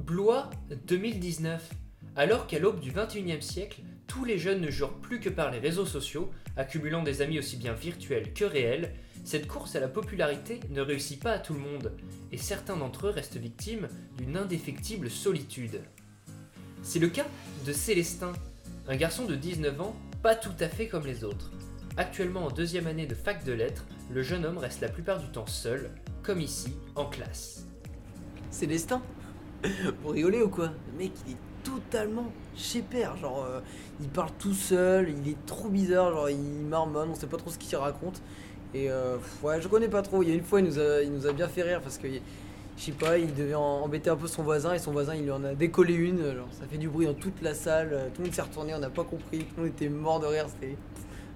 Blois 2019. Alors qu'à l'aube du XXIe siècle, tous les jeunes ne jurent plus que par les réseaux sociaux, accumulant des amis aussi bien virtuels que réels, cette course à la popularité ne réussit pas à tout le monde, et certains d'entre eux restent victimes d'une indéfectible solitude. C'est le cas de Célestin, un garçon de 19 ans, pas tout à fait comme les autres. Actuellement en 2e année de fac de lettres, le jeune homme reste la plupart du temps seul, comme ici, en classe. Célestin. Pour rigoler ou quoi? Le mec, il est totalement chez père. Il parle tout seul, il est trop bizarre, il marmonne, on sait pas trop ce qu'il raconte. Et ouais, je connais pas trop. Il y a une fois, il nous a bien fait rire parce que, je sais pas, il devait embêter un peu son voisin et son voisin, il lui en a décollé une. Genre, ça fait du bruit dans toute la salle, tout le monde s'est retourné, on n'a pas compris, tout le monde était mort de rire, c'était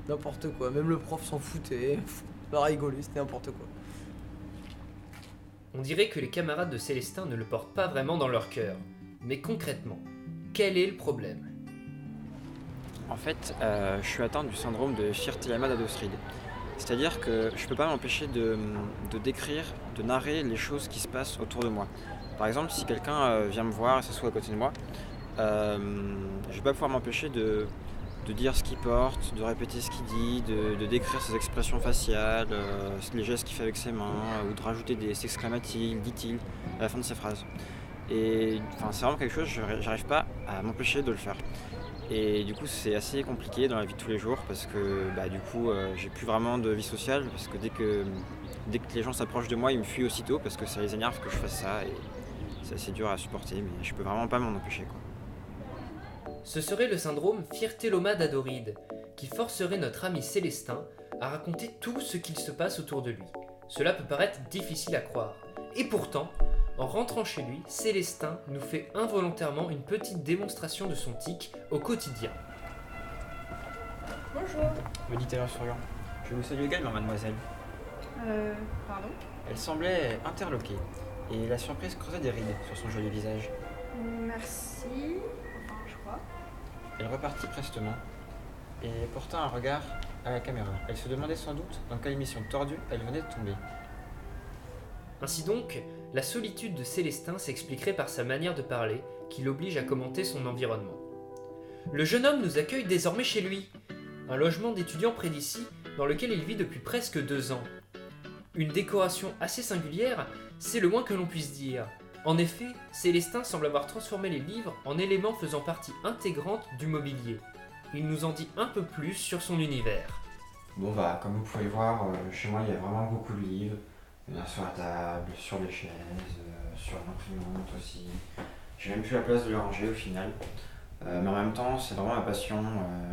n'importe quoi. Même le prof s'en foutait, on a rigolé, c'était n'importe quoi. On dirait que les camarades de Célestin ne le portent pas vraiment dans leur cœur. Mais concrètement, quel est le problème ? En fait, je suis atteint du syndrome de Firth-Yamada-Dostrid. C'est-à-dire que je peux pas m'empêcher de décrire, de narrer les choses qui se passent autour de moi. Par exemple, si quelqu'un vient me voir et s'assoit à côté de moi, je vais pas pouvoir m'empêcher de dire ce qu'il porte, de répéter ce qu'il dit, de décrire ses expressions faciales, les gestes qu'il fait avec ses mains, ou de rajouter des exclamatifs, dit-il, à la fin de ses phrases. Et enfin, c'est vraiment quelque chose, j'arrive pas à m'empêcher de le faire. Et du coup, c'est assez compliqué dans la vie de tous les jours parce que j'ai plus vraiment de vie sociale parce que dès que les gens s'approchent de moi, ils me fuient aussitôt parce que ça les énerve que je fasse ça et c'est assez dur à supporter, mais je peux vraiment pas m'en empêcher, quoi. Ce serait le syndrome Firth-Yamada-Dostrid, qui forcerait notre ami Célestin à raconter tout ce qu'il se passe autour de lui. Cela peut paraître difficile à croire. Et pourtant, en rentrant chez lui, Célestin nous fait involontairement une petite démonstration de son tic au quotidien. Bonjour. Me dit alors souriant. Je vous salue également, mademoiselle. Pardon? Elle semblait interloquée et la surprise creusait des rides sur son joli visage. Merci. Enfin, je crois. Elle repartit prestement et porta un regard à la caméra. Elle se demandait sans doute dans quelle émission tordue elle venait de tomber. Ainsi donc, la solitude de Célestin s'expliquerait par sa manière de parler, qui l'oblige à commenter son environnement. Le jeune homme nous accueille désormais chez lui, un logement d'étudiant près d'ici, dans lequel il vit depuis presque 2 ans. Une décoration assez singulière, c'est le moins que l'on puisse dire. En effet, Célestin semble avoir transformé les livres en éléments faisant partie intégrante du mobilier. Il nous en dit un peu plus sur son univers. Bon comme vous pouvez voir, chez moi il y a vraiment beaucoup de livres. Il y en a sur la table, sur les chaises, sur l'imprimante aussi. J'ai même plus la place de les ranger au final. Mais en même temps, c'est vraiment ma passion.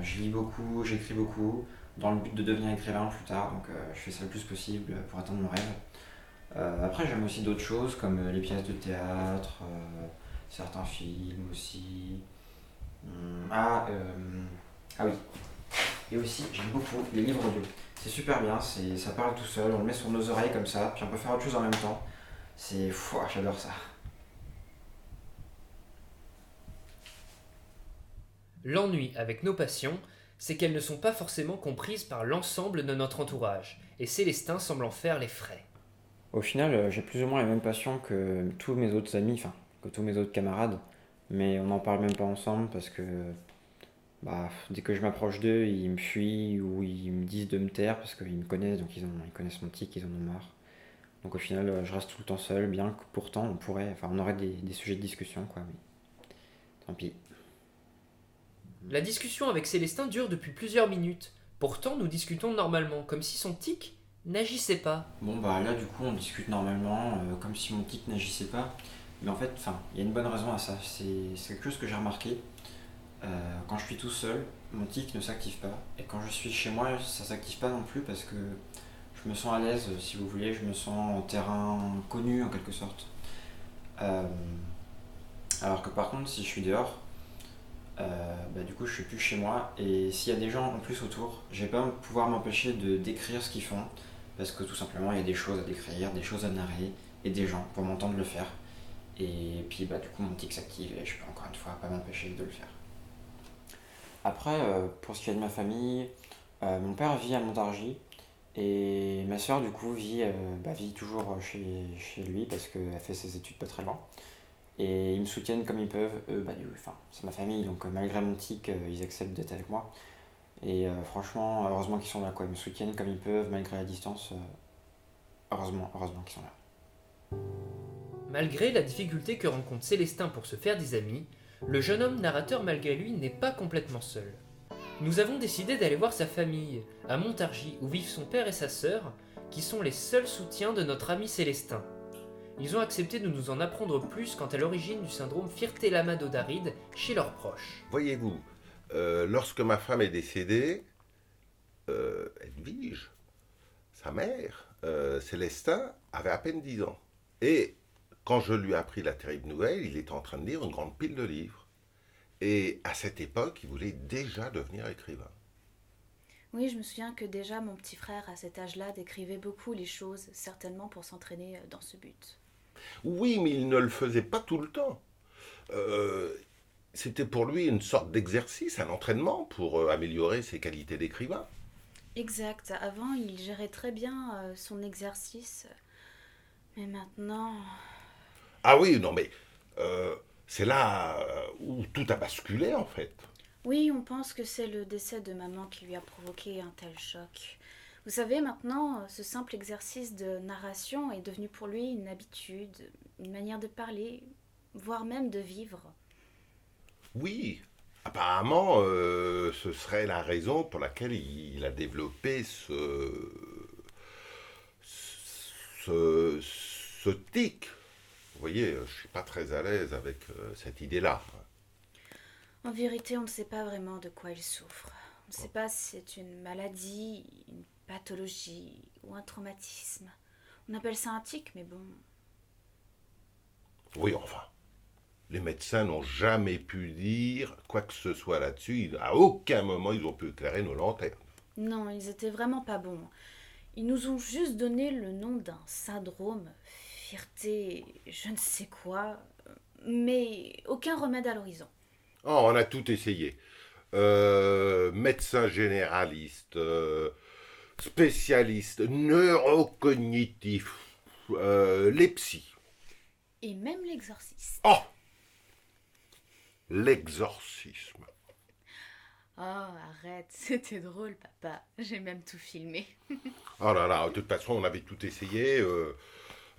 Je lis beaucoup, j'écris beaucoup, dans le but de devenir écrivain plus tard, donc je fais ça le plus possible pour atteindre mon rêve. Après, j'aime aussi d'autres choses comme les pièces de théâtre, certains films aussi. Ah oui. Et aussi, j'aime beaucoup les livres audio. C'est super bien, ça parle tout seul, on le met sur nos oreilles comme ça, puis on peut faire autre chose en même temps. J'adore ça. L'ennui avec nos passions, c'est qu'elles ne sont pas forcément comprises par l'ensemble de notre entourage, et Célestin semble en faire les frais. Au final, j'ai plus ou moins la même passion que tous mes autres amis, enfin, que tous mes autres camarades, mais on n'en parle même pas ensemble parce que dès que je m'approche d'eux, ils me fuient ou ils me disent de me taire parce qu'ils me connaissent, donc ils connaissent mon tic, ils en ont marre. Donc au final, je reste tout le temps seul, bien que pourtant on aurait des sujets de discussion, quoi, mais tant pis. La discussion avec Célestin dure depuis plusieurs minutes. Pourtant, nous discutons normalement, comme si son tic n'agissait pas. Là du coup on discute normalement, comme si mon tic n'agissait pas. Mais en fait, il y a une bonne raison à ça. C'est quelque chose que j'ai remarqué. Quand je suis tout seul, mon tic ne s'active pas. Et quand je suis chez moi, ça s'active pas non plus parce que je me sens à l'aise, si vous voulez, je me sens en terrain connu en quelque sorte. Alors que par contre, si je suis dehors, du coup je suis plus chez moi et s'il y a des gens en plus autour, je vais pas pouvoir m'empêcher de décrire ce qu'ils font parce que tout simplement il y a des choses à décrire, des choses à narrer et des gens pour m'entendre le faire. Et puis du coup mon tic s'active et je peux encore une fois pas m'empêcher de le faire. Après, pour ce qui est de ma famille, mon père vit à Montargis et ma soeur du coup vit toujours chez lui parce qu'elle fait ses études pas très loin. Et ils me soutiennent comme ils peuvent. Eux, c'est ma famille, donc malgré mon tic, ils acceptent d'être avec moi. Et franchement, heureusement qu'ils sont là, quoi. Ils me soutiennent comme ils peuvent, malgré la distance. Heureusement qu'ils sont là. Malgré la difficulté que rencontre Célestin pour se faire des amis, le jeune homme narrateur malgré lui n'est pas complètement seul. Nous avons décidé d'aller voir sa famille, à Montargis, où vivent son père et sa sœur, qui sont les seuls soutiens de notre ami Célestin. Ils ont accepté de nous en apprendre plus quant à l'origine du syndrome Firth-Lambda-Odoaride chez leurs proches. Voyez-vous, lorsque ma femme est décédée, Edwige, sa mère, Célestin, avait à peine 10 ans. Et quand je lui ai appris la terrible nouvelle, il était en train de lire une grande pile de livres. Et à cette époque, il voulait déjà devenir écrivain. Oui, je me souviens que déjà mon petit frère, à cet âge-là, décrivait beaucoup les choses, certainement pour s'entraîner dans ce but. Oui, mais il ne le faisait pas tout le temps. C'était pour lui une sorte d'exercice, un entraînement pour améliorer ses qualités d'écrivain. Exact. Avant, il gérait très bien son exercice. Mais maintenant... Ah oui, non mais c'est là où tout a basculé en fait. Oui, on pense que c'est le décès de maman qui lui a provoqué un tel choc. Vous savez, maintenant, ce simple exercice de narration est devenu pour lui une habitude, une manière de parler, voire même de vivre. Oui, apparemment, ce serait la raison pour laquelle il a développé ce tic. Vous voyez, je ne suis pas très à l'aise avec cette idée-là. En vérité, on ne sait pas vraiment de quoi il souffre. On ne sait pas si c'est une maladie, une pathologie ou un traumatisme. On appelle ça un tic, mais bon... Oui, enfin, les médecins n'ont jamais pu dire quoi que ce soit là-dessus. À aucun moment, ils ont pu éclairer nos lanternes. Non, ils étaient vraiment pas bons. Ils nous ont juste donné le nom d'un syndrome, fierté, je ne sais quoi, mais aucun remède à l'horizon. Oh, on a tout essayé. Médecin généraliste, spécialiste, neurocognitif, les psys. Et même l'exorciste. Oh! L'exorcisme. Oh, arrête, c'était drôle, papa. J'ai même tout filmé. Oh là là, de toute façon, on avait tout essayé.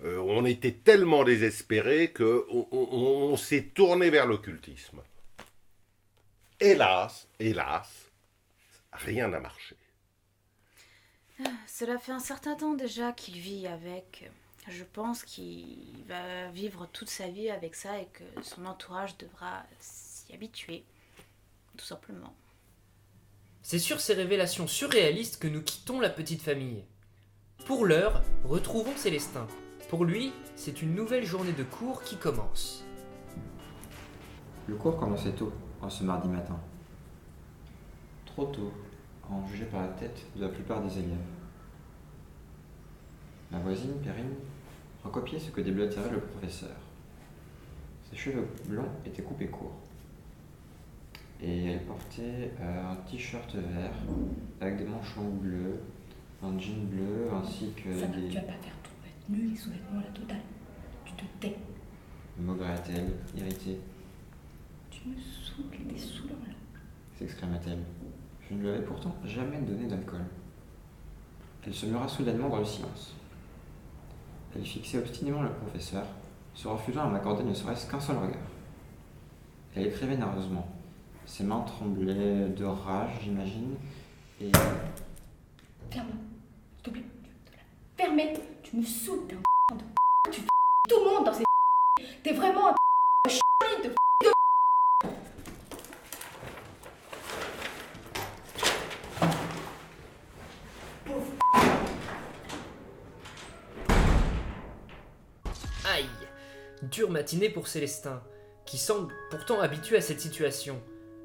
On était tellement désespérés qu'on s'est tourné vers l'occultisme. Hélas, rien n'a marché. Cela fait un certain temps déjà qu'il vit avec. Je pense qu'il va vivre toute sa vie avec ça et que son entourage devra s'y habituer, tout simplement. C'est sur ces révélations surréalistes que nous quittons la petite famille. Pour l'heure, retrouvons Célestin. Pour lui, c'est une nouvelle journée de cours qui commence. Le cours commençait tôt, ce mardi matin. Trop tôt, à en juger par la tête de la plupart des élèves. Ma voisine, Perrine, recopiait ce que déblatérait le professeur. Ses cheveux blonds étaient coupés courts. Et elle portait un t-shirt vert avec des manchons bleus, un jean bleu ainsi que Ça va, des... tu vas pas faire ton être nu et sous-vêtements à la totale. Tu te tais. Maugréa-t-elle, irritée. Tu me saoules, t'es saoulant là. S'exclama-t-elle. Je ne lui avais pourtant jamais donné d'alcool. Elle se mura soudainement dans le silence. Elle fixait obstinément le professeur, se refusant à m'accorder ne serait-ce qu'un seul regard. Elle écrivait nerveusement. Ses mains tremblaient de rage, j'imagine, et... Ferme-la, s'il te plaît. Fermez, tu me saoules, t'es un de tu fais tout le monde dans ces t'es vraiment un de Aïe! Dure matinée pour Célestin, qui semble pourtant habitué à cette situation.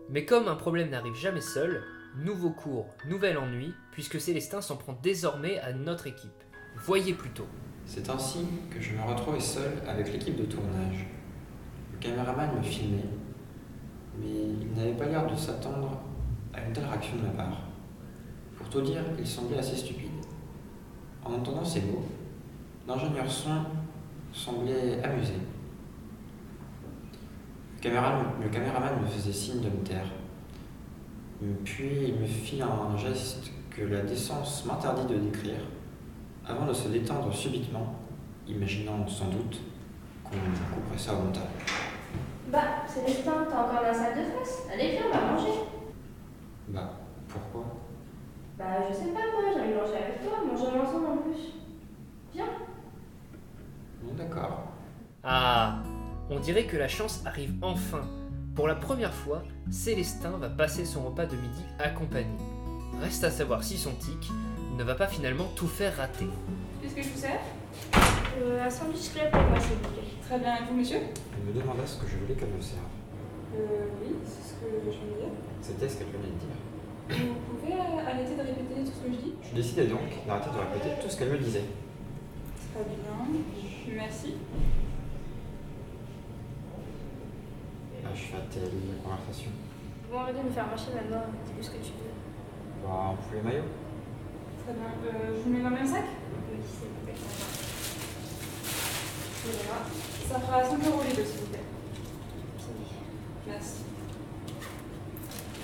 Mais comme un problème n'arrive jamais seul, nouveau cours, nouvel ennui, puisque Célestin s'en prend désormais à notre équipe. Voyez plutôt. C'est ainsi que je me retrouvais seul avec l'équipe de tournage. Le caméraman me filmait, mais il n'avait pas l'air de s'attendre à une telle réaction de ma part. Pour tout dire, il semblait assez stupide. En entendant ces mots, l'ingénieur son semblait amusé. Le caméraman me faisait signe de me taire. Puis il me fit un geste que la décence m'interdit de décrire, avant de se détendre subitement, imaginant sans doute qu'on couperait ça au montage. Bah, Célestin, t'as encore la salle de face. Allez, viens, on va manger. Bah, pourquoi? Bah, je sais pas, moi, j'ai envie de manger avec toi. Mangeons ensemble en plus. Viens. Bon, d'accord. Ah, on dirait que la chance arrive enfin. Pour la première fois, Célestin va passer son repas de midi accompagné. Reste à savoir si son tic ne va pas finalement tout faire rater. Qu'est-ce que je vous sers? Un sandwich club pour moi, s'il vous plaît. Très bien, et vous, monsieur? Elle me demanda ce que je voulais qu'elle me serve. Oui, c'est ce que je viens de dire. C'était ce qu'elle venait de dire. Vous pouvez arrêter de répéter tout ce que je dis? Je décidai donc d'arrêter de répéter tout ce qu'elle me disait. Très bien, merci. Acheva-t-elle la conversation? Bon, arrête de me faire marcher maintenant, dis ce que tu veux. Bah, un poulet maillot. Très bien, je vous mets dans le même sac? Oui, s'il vous plaît. Voilà. Ça fera 5 € les deux, s'il vous plaît. Merci.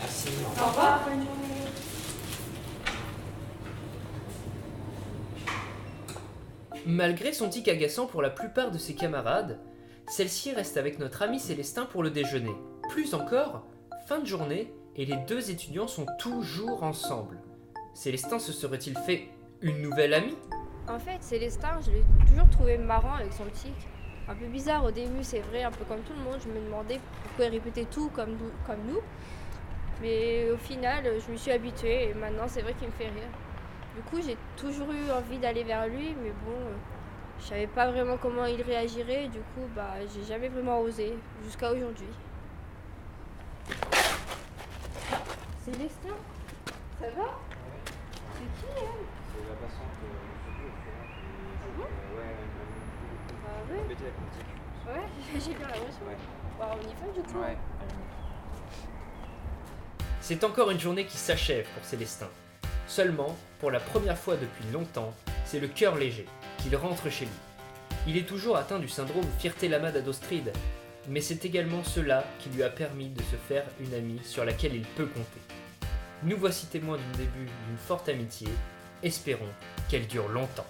Merci. Au revoir. Bonne journée. Malgré son tic agaçant pour la plupart de ses camarades, celle-ci reste avec notre ami Célestin pour le déjeuner. Plus encore, fin de journée et les deux étudiants sont toujours ensemble. Célestin se serait-il fait une nouvelle amie? En fait, Célestin, je l'ai toujours trouvé marrant avec son tic. Un peu bizarre au début, c'est vrai, un peu comme tout le monde. Je me demandais pourquoi il répétait tout comme nous. Mais au final, je me suis habituée et maintenant, c'est vrai qu'il me fait rire. Du coup, j'ai toujours eu envie d'aller vers lui, mais bon, je savais pas vraiment comment il réagirait. Du coup, bah, j'ai jamais vraiment osé, jusqu'à aujourd'hui. Célestin, ça va? C'est qui, elle? C'est la passante Ah ouais? Ouais, j'ai bien l'impression. Ouais. Bah, on y va du coup. Ouais. C'est encore une journée qui s'achève pour Célestin. Seulement, pour la première fois depuis longtemps, c'est le cœur léger qu'il rentre chez lui. Il est toujours atteint du syndrome Firtelamada-Dostride, mais c'est également cela qui lui a permis de se faire une amie sur laquelle il peut compter. Nous voici témoins du début d'une forte amitié, espérons qu'elle dure longtemps.